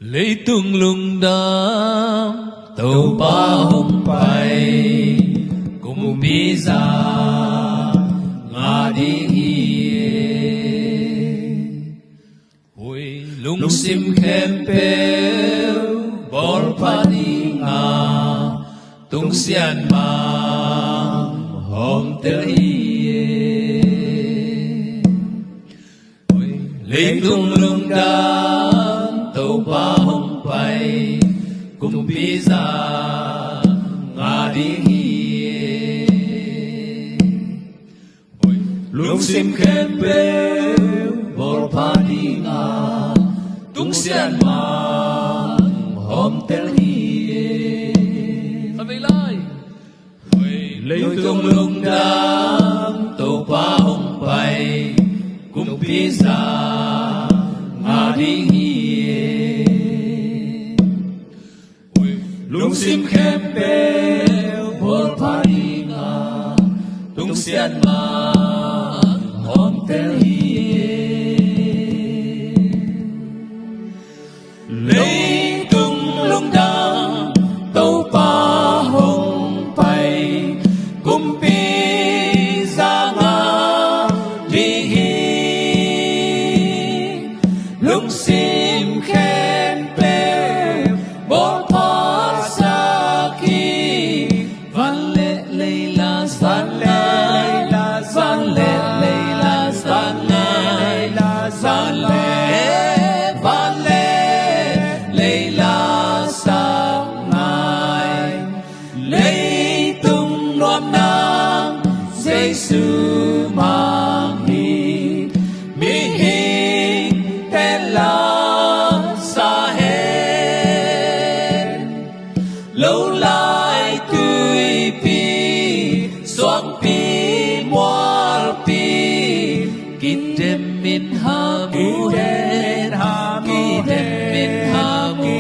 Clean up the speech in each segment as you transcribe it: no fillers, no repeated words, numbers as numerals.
lấy tung lung đam tàu ba hồng bay cùng bi ra ngã đi hui lung sim khem pel bor pani nga tung sian mang hôm tel lấy tung lung đam tàu ba hồng bay cùng bi ra ngã đi lung sim khem pel bor pani nga tung sian mang hôm tel lấy tung lung đam tàu ba hồng bay cùng bi ra ngã đi lung sim khem pel bor pani nga tung sian mang hôm tel lấy tung lung đam tàu ba hồng bay cùng bi ra ngã đi lung sim khem pel bor van lệ leila van leila van lệ leila van leila van lệ van lệ leila sang ngài lấy tung loam nang Giêsu mang hi mi hình tên là sa hết lâu lại tươi pi xoang pi moal pi kitem min ha mu den kitem min ha mu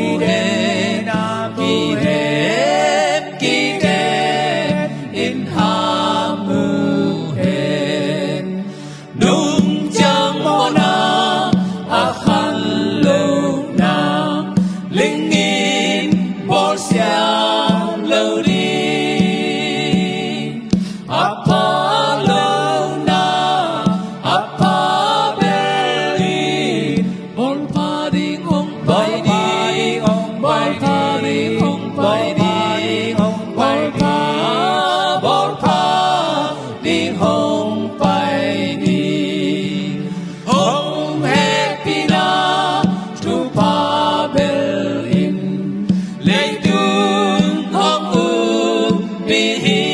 den kitem in ha mu den nung chang mo na akhan lo na linh in bor xiang lâu đi be